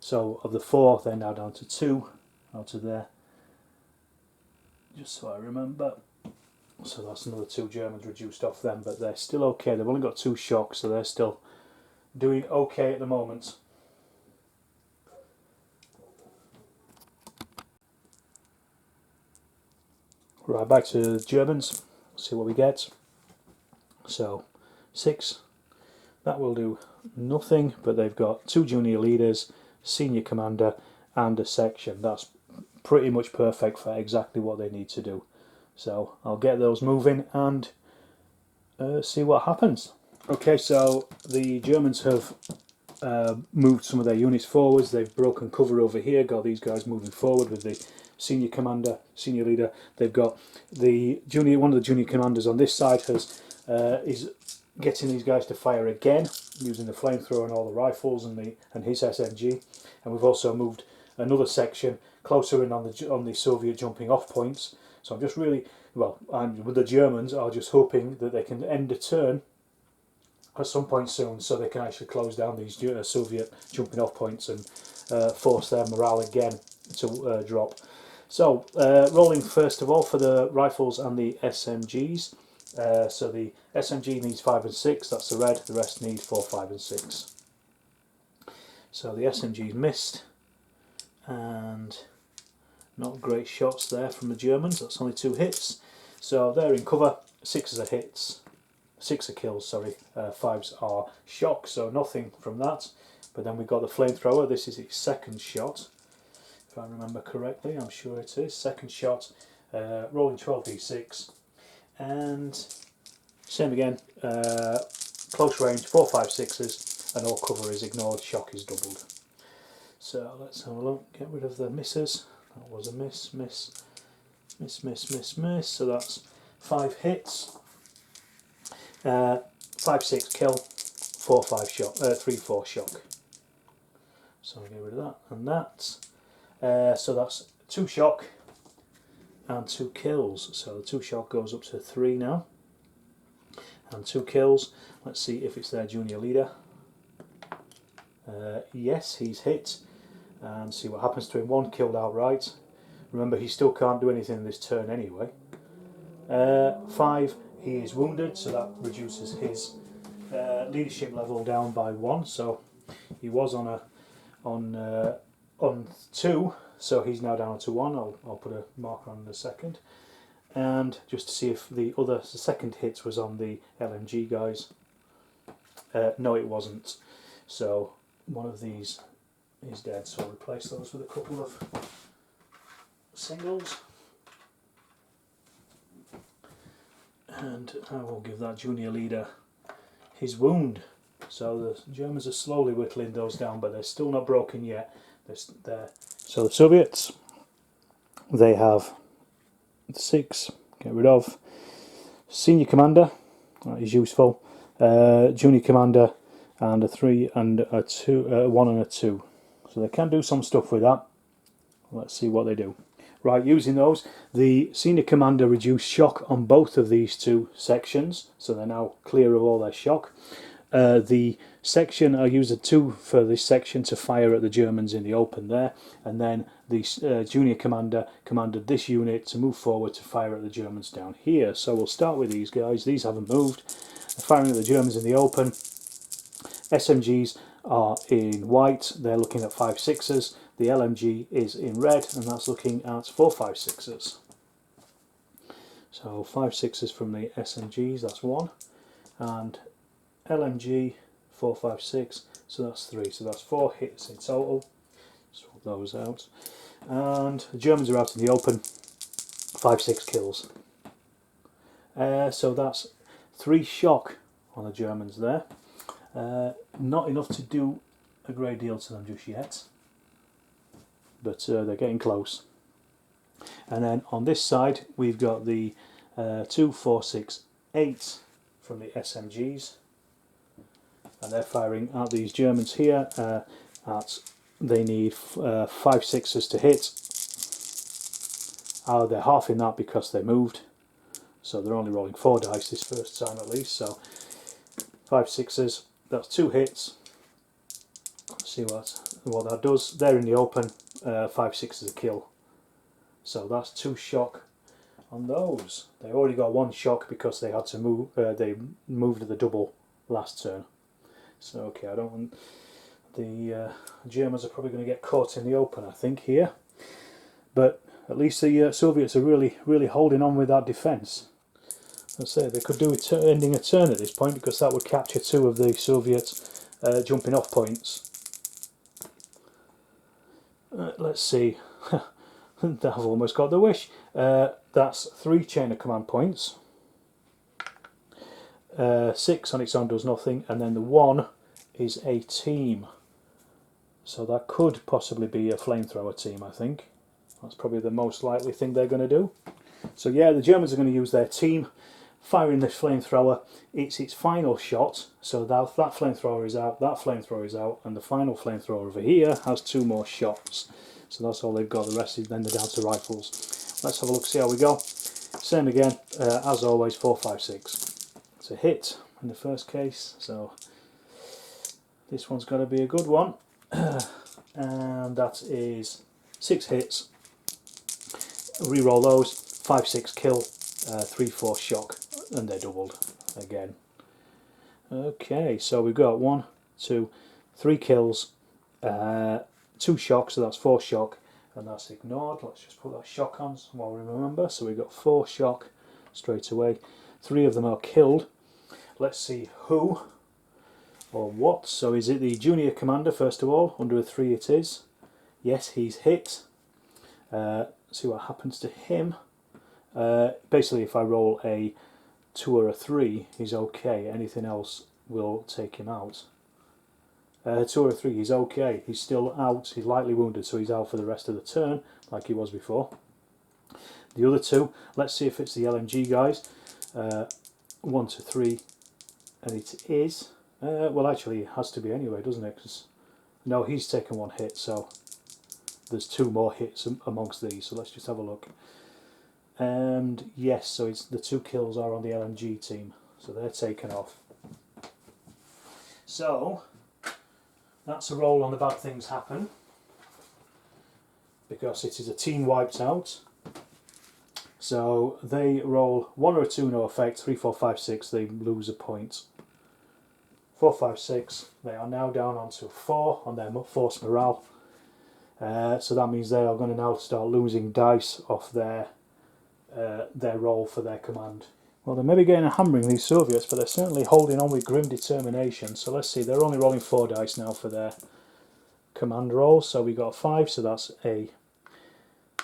So of the 4, they're now down to 2 out of there. Just so I remember. So that's another 2 Germans reduced off them, but they're still okay. They've only got 2 shocks, so they're still doing okay at the moment. Right, back to the Germans. See what we get. So 6. That will do nothing, but they've got 2 junior leaders, senior commander, and a section. That's pretty much perfect for exactly what they need to do. So I'll get those moving and see what happens. Okay, so the Germans have moved some of their units forwards. They've broken cover over here, got these guys moving forward with the senior commander, senior leader. They've got one of the junior commanders on this side is getting these guys to fire again using the flamethrower and all the rifles and his SMG. And we've also moved another section closer in on the Soviet jumping off points. So I'm just really, with the Germans are just hoping that they can end a turn at some point soon, so they can actually close down these Soviet jumping off points and force their morale again to drop. So rolling first of all for the rifles and the SMGs. So the SMG needs 5 and 6, that's the red, the rest need 4, 5 and 6. So the SMG's missed, and not great shots there from the Germans. That's only 2 hits. So they're in cover. 6 are hits. 6 are kills, sorry. 5s are shock, so nothing from that. But then we've got the flamethrower. This is its second shot, if I remember correctly. I'm sure it is. Second shot, rolling 12d6. And same again. close range, 4, 5, 6s, and all cover is ignored, shock is doubled. So let's have a look, get rid of the misses. That was a miss, miss, miss, miss, miss, miss. So that's 5 hits, 5, 6 kill, 4, 5 shock, 3, 4 shock. So I'll get rid of that and that. So that's 2 shock and 2 kills. So the 2 shock goes up to 3 now. And 2 kills. Let's see if it's their junior leader. Yes, he's hit. And see what happens to him. 1 killed outright. Remember, he still can't do anything this turn anyway. 5, he is wounded, so that reduces his leadership level down by 1. So he was on 2, so he's now down to 1. I'll put a marker on in a second. And just to see if the second hit was on the LMG guys. No, it wasn't. So one of these is dead, so I'll replace those with a couple of singles. And I will give that junior leader his wound. So the Germans are slowly whittling those down, but they're still not broken yet. So the Soviets, they have 6, get rid of. Senior commander, that is useful. Junior commander, and a 3 and a 2, 1 and a 2. So they can do some stuff with that. Let's see what they do. Right, using those, the senior commander reduced shock on both of these 2 sections, so they're now clear of all their shock. The section, I use a 2 for this section to fire at the Germans in the open there, and then the junior commander commanded this unit to move forward to fire at the Germans down here. So we'll start with these guys. These haven't moved. They're firing at the Germans in the open. SMGs are in white, they're looking at 5, 6s. The LMG is in red, and that's looking at 4, 5, 6s. So 5, 6s from the SMGs, that's 1. And LMG, 4, 5, 6, so that's 3. So that's 4 hits in total. Swap those out. And the Germans are out in the open, 5, 6 kills. So that's 3 shock on the Germans there. Not enough to do a great deal to them just yet, but they're getting close. And then on this side we've got the 2, 4, 6, 8 from the SMGs, and they're firing at these Germans here. They need 5, 6s to hit. They're halving that because they moved, so they're only rolling 4 dice this first time at least. So 5, 6s, that's 2 hits. Let's see what that does. They're in the open, 5, 6s a kill. So that's 2 shock on those. They already got 1 shock because they had to move. They moved at the double last turn. So okay, I don't want the Germans are probably going to get caught in the open, I think, here. But at least the Soviets are really holding on with that defence. Let's say they could do it ending a turn at this point, because that would capture 2 of the Soviet jumping off points. Let's see. I've almost got the wish. That's 3 chain of command points. 6 on its own does nothing, and then the 1 is a team. So that could possibly be a flamethrower team, I think. That's probably the most likely thing they're going to do. So yeah, the Germans are going to use their team, firing this flamethrower. It's its final shot, so that flamethrower is out, that flamethrower is out, and the final flamethrower over here has 2 more shots. So that's all they've got. The rest is then they're down to rifles. Let's have a look, see how we go. Same again, as always, 4, 5, 6. It's a hit in the first case, so this one's got to be a good one. And that is 6 hits. Reroll those, 5, 6 kill, 3, 4 shock, and they're doubled again. Okay, so we've got 1, 2, 3 kills, 2 shocks, so that's 4 shock, and that's ignored. Let's just put that shock on while we remember. So we've got 4 shock straight away. 3 of them are killed. Let's see who or what. So is it the junior commander first of all? Under a 3 it is. Yes, he's hit. See what happens to him. Basically, if I roll a 2 or a 3, he's okay. Anything else will take him out. 2 or 3, he's okay. He's still out. He's lightly wounded, so he's out for the rest of the turn, like he was before. The other 2, let's see if it's the LMG guys. 1 to 3, and it is. Well, actually, it has to be anyway, doesn't it? 'Cause no, he's taken 1 hit, so there's 2 more hits amongst these. So let's just have a look. And yes, so it's the 2 kills are on the LMG team, so they're taken off. So that's a roll on the bad things happen, because it is a team wiped out. So they roll 1 or a 2, no effect. 3, 4, 5, 6, they lose a point. 4, 5, 6, they are now down onto 4 on their force morale. So that means they are going to now start losing dice off their roll for their command. Well, they're maybe getting a hammering, these Soviets, but they're certainly holding on with grim determination. So let's see, they're only rolling 4 dice now for their command roll. So we got a 5, so that's a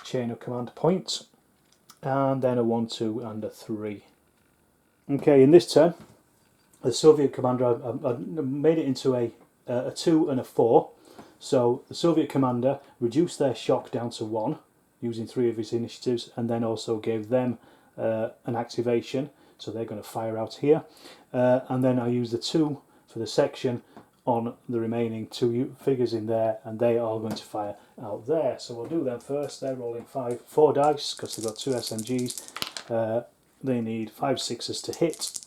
chain of command point. And then a 1, 2 and a 3. Okay, in this turn, the Soviet commander made it into a 2 and a 4. So the Soviet commander reduced their shock down to 1 using 3 of his initiatives, and then also gave them an activation, so they're going to fire out here. And then I use the 2 for the section on the remaining 2 figures in there, and they are going to fire out there. So we'll do them first. They're rolling 4 dice because they've got 2 SMGs. They need 5 6s to hit.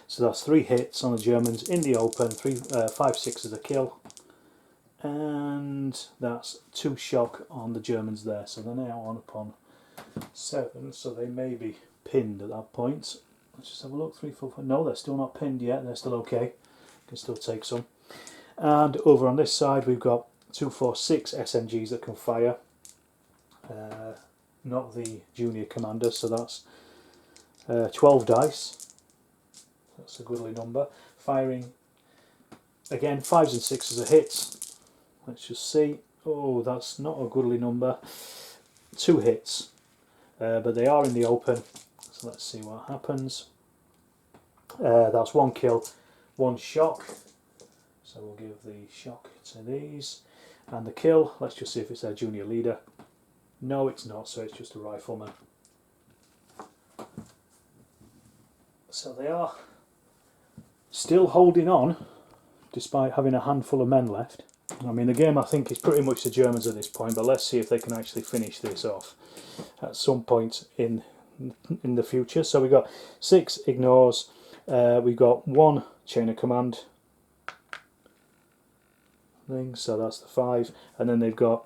So that's 3 hits on the Germans in the open, 5 6s a kill, and that's 2 shock on the Germans there. So they're now on upon 7, so they may be pinned at that point. Let's just have a look. 3, 4, 5. No, they're still not pinned yet. They're still okay. Can still take some. And over on this side, we've got 2, 4, 6 SMGs that can fire. Not the junior commander, so that's 12 dice. That's a goodly number. Firing again, 5s and 6s are hits. Let's just see. Oh, that's not a goodly number. 2 hits, but they are in the open. So let's see what happens. That's 1 kill, 1 shock. So we'll give the shock to these. And the kill, let's just see if it's their junior leader. No, it's not, so it's just a rifleman. So they are still holding on, despite having a handful of men left. I mean, the game I think is pretty much the Germans at this point, but let's see if they can actually finish this off at some point in the future. So we got 6 ignores, we got 1 chain of command thing, so that's the 5, and then they've got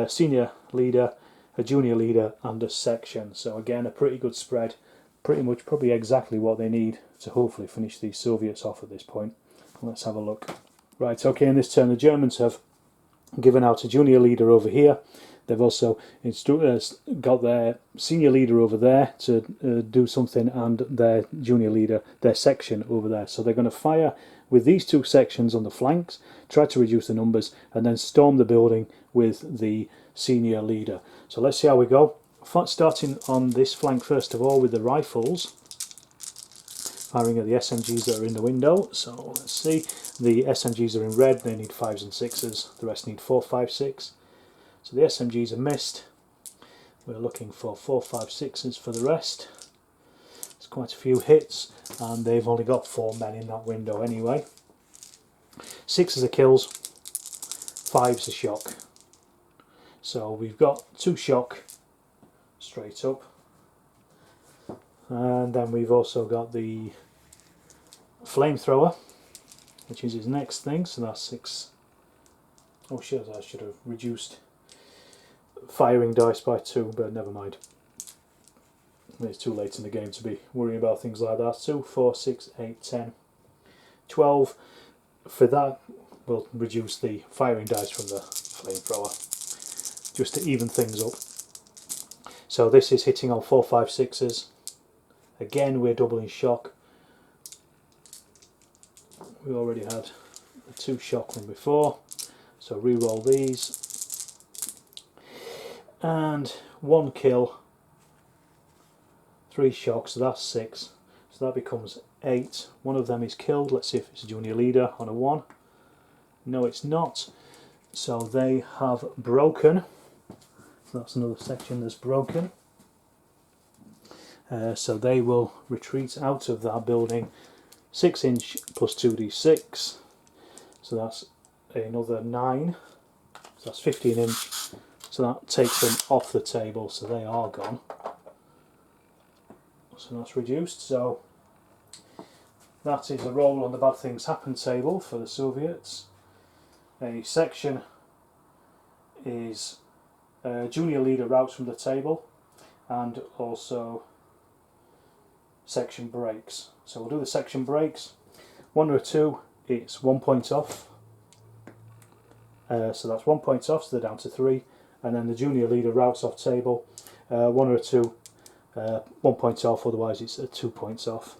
senior leader, a junior leader, and a section. So again, a pretty good spread, pretty much probably exactly what they need to hopefully finish these Soviets off at this point. Let's have a look. Right, okay, in this turn the Germans have given out a junior leader over here. They've also got their senior leader over there to do something, and their junior leader, their section over there. So they're going to fire with these 2 sections on the flanks, try to reduce the numbers, and then storm the building with the senior leader. So let's see how we go. Starting on this flank first of all with the rifles, firing at the SMGs that are in the window. So let's see, the SMGs are in red, they need 5s and 6s, the rest need 4, 5, 6. So the SMGs are missed. We're looking for 4, 5, 6s for the rest. There's quite a few hits, and they've only got 4 men in that window anyway. 6s are kills, 5s are shock. So we've got 2 shock straight up, and then we've also got the flamethrower, which is his next thing. So that's 6. Oh shit, I should have reduced firing dice by 2, but never mind. It's too late in the game to be worrying about things like that. 2, 4, 6, 8, 10, 12. For that, we'll reduce the firing dice from the flamethrower, just to even things up. So this is hitting on 4, 5, 6s. Again, we're doubling shock. We already had the 2 shock one before, so re-roll these. And 1 kill, 3 shocks, so that's 6. So that becomes 8. One of them is killed. Let's see if it's a junior leader on a 1. No, it's not. So they have broken. So that's another section that's broken. So they will retreat out of that building. 6 inch plus 2d6. So that's another 9. So that's 15 inch. So that takes them off the table. So they are gone. So that's reduced. So that is a roll on the bad things happen table for the Soviets. A section is junior leader routes from the table, and also section breaks. So we'll do the section breaks. 1 or 2, it's 1 point off. So that's 1 point off, so they're down to 3. And then the junior leader routes off table. 1 or 2, 1 point off, otherwise it's 2 points off.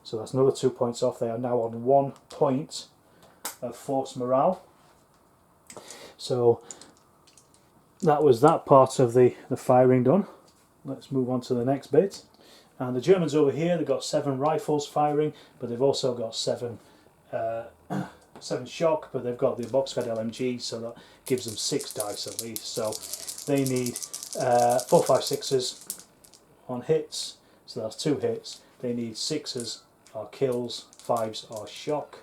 So that's another 2 points off. They are now on 1 point of force morale. So that was that part of the firing done. Let's move on to the next bit. And the Germans over here, they've got 7 rifles firing, but they've also got 7 shock, but they've got the box-fed LMG, so that gives them 6 dice at least. So they need 4, 5, 6s on hits, so that's 2 hits. They need 6s or kills, 5s or shock.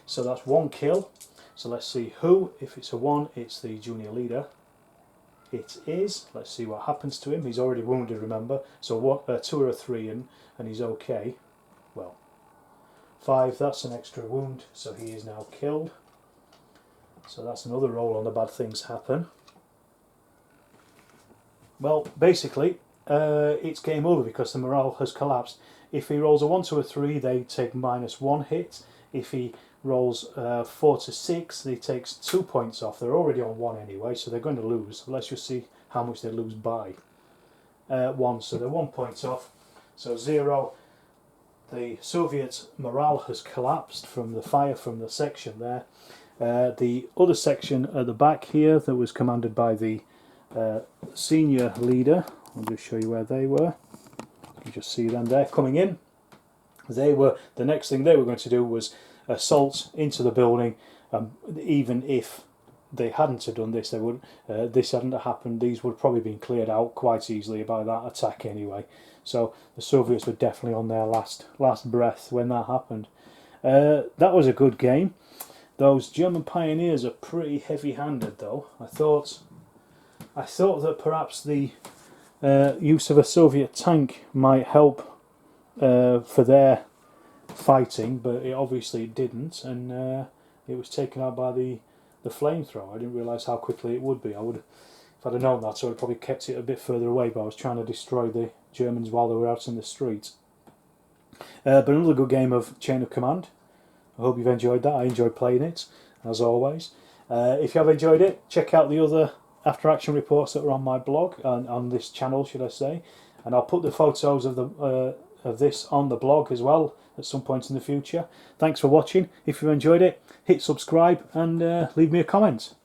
So that's 1 kill. So let's see who. If it's a 1, it's the junior leader. It is. Let's see what happens to him. He's already wounded, remember. So what? 2 or a 3 and he's okay. Well, 5, that's an extra wound, so he is now killed. So that's another roll on the bad things happen. Well, basically, it's game over because the morale has collapsed. If he rolls a 1 to a 3, they take -1 hit. If he rolls 4 to 6, he takes 2 points off. They're already on 1 anyway, so they're going to lose. Let's just see how much they lose by. 1, so they're 1 point off. So 0. The Soviet morale has collapsed from the fire from the section there. The other section at the back here that was commanded by the senior leader, I'll just show you where they were. You just see them there coming in. The next thing they were going to do was assault into the building. Even if they hadn't have done this, they would. This hadn't happened. These would have probably been cleared out quite easily by that attack anyway. So the Soviets were definitely on their last breath when that happened. That was a good game. Those German pioneers are pretty heavy-handed, though. I thought that perhaps the use of a Soviet tank might help for their fighting, but it obviously didn't, and it was taken out by the flamethrower. I didn't realise how quickly it would be. If I'd have known that, I would have probably kept it a bit further away, but I was trying to destroy the Germans while they were out in the street. But another good game of Chain of Command. I hope you've enjoyed that. I enjoyed playing it, as always. If you have enjoyed it, check out the other after action reports that are on my blog, on this channel should I say, and I'll put the photos of this on the blog as well at some point in the future. Thanks for watching. If you've enjoyed it, hit subscribe and leave me a comment.